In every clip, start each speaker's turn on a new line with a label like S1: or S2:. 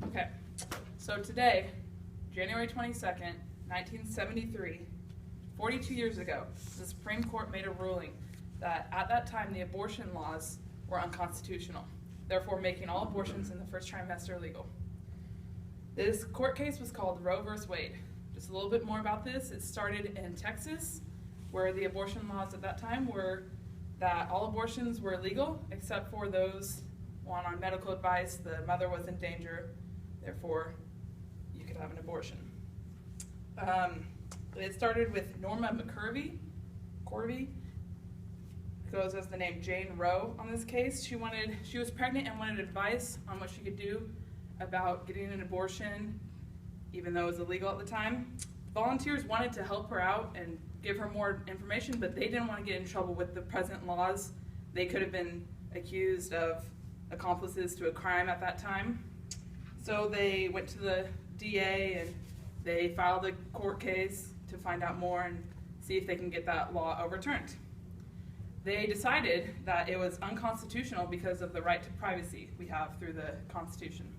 S1: Okay, so today, January 22nd, 1973, 42 years ago, the Supreme Court made a ruling that at that time the abortion laws were unconstitutional, therefore making all abortions in the first trimester illegal. This court case was called Roe v. Wade. Just a little bit more about this. It started in Texas, where the abortion laws at that time were that all abortions were illegal except for those on medical advice, the mother was in danger, therefore you could have an abortion. It started with Norma McCorvey, goes as the name Jane Roe on this case. She was pregnant and wanted advice on what she could do about getting an abortion, even though it was illegal at the time. Volunteers wanted to help her out and give her more information, but they didn't want to get in trouble with the present laws. They could have been accused of accomplices to a crime at that time. So they went to the DA and they filed a court case to find out more and see if they can get that law overturned. They decided that it was unconstitutional because of the right to privacy we have through the Constitution.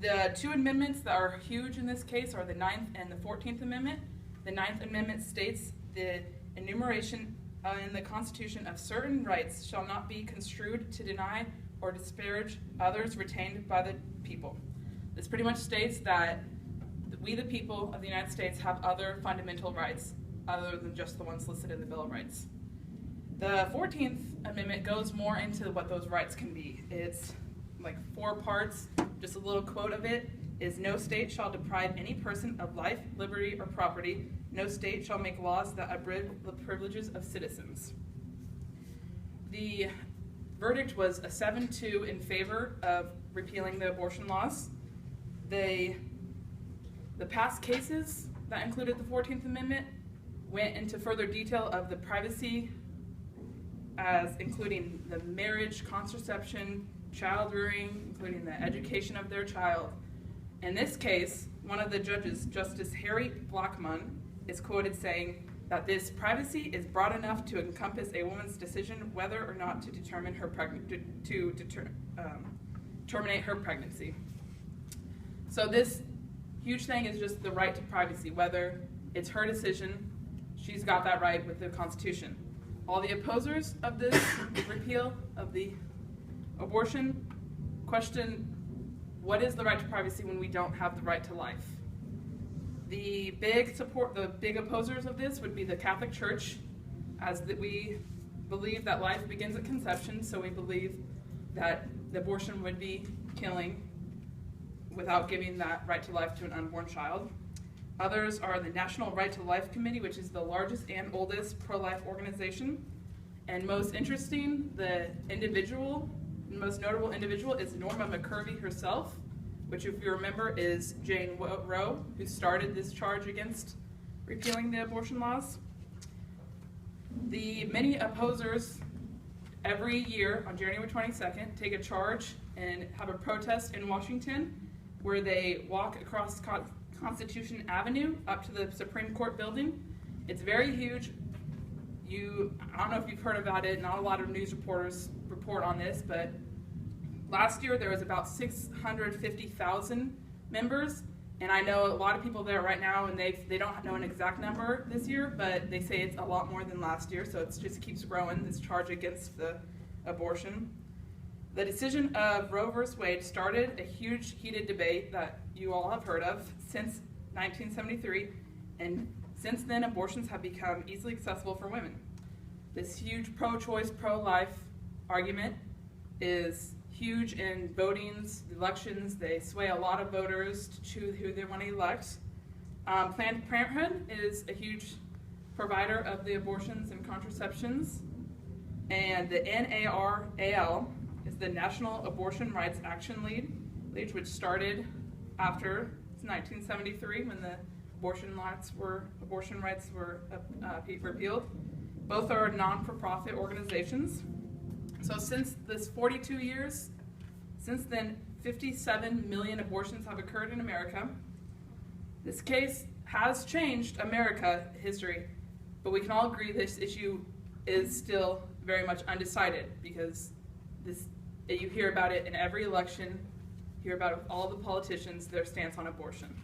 S1: The two amendments that are huge in this case are the 9th and the 14th Amendment. The 9th Amendment states the enumeration in the Constitution of certain rights shall not be construed to deny or disparage others retained by the people. This pretty much states that we, the people of the United States, have other fundamental rights other than just the ones listed in the Bill of Rights. The 14th Amendment goes more into what those rights can be. It's like 4 parts. Just a little quote of it is, no state shall deprive any person of life, liberty, or property. No state shall make laws that abridge the privileges of citizens. The verdict was a 7-2 in favor of repealing the abortion laws. The past cases that included the 14th Amendment went into further detail of the privacy, as including the marriage, contraception, child rearing, including the education of their child. In this case, one of the judges, Justice Harry Blackmun, is quoted saying that this privacy is broad enough to encompass a woman's decision whether or not to terminate her pregnancy. So this huge thing is just the right to privacy, whether it's her decision, she's got that right with the Constitution. All the opposers of this repeal of the abortion question, what is the right to privacy when we don't have the right to life? The big opposers of this would be the Catholic Church, as that we believe that life begins at conception, so we believe that the abortion would be killing without giving that right to life to an unborn child. Others are the National Right to Life Committee, which is the largest and oldest pro-life organization. And most interesting, the most notable individual is Norma McCorvey herself, which, if you remember, is Jane Roe, who started this charge against repealing the abortion laws. The many opposers every year on January 22nd take a charge and have a protest in Washington where they walk across Constitution Avenue up to the Supreme Court building. It's very huge. I don't know if you've heard about it, not a lot of news reporters report on this, but last year there was about 650,000 members, and I know a lot of people there right now, and they don't know an exact number this year, but they say it's a lot more than last year, so it just keeps growing, this charge against the abortion. The decision of Roe v. Wade started a huge, heated debate that you all have heard of since 1973, and since then abortions have become easily accessible for women. This huge pro-choice, pro-life argument is huge in votings, elections. They sway a lot of voters to choose who they want to elect. Planned Parenthood is a huge provider of the abortions and contraceptions, and the NARAL is the National Abortion Rights Action League, which started after 1973 when the abortion rights were repealed. Both are non-for-profit organizations. So since this 42 years, since then, 57 million abortions have occurred in America. This case has changed America history, but we can all agree this issue is still very much undecided because you hear about it in every election hear about it with all the politicians, their stance on abortion.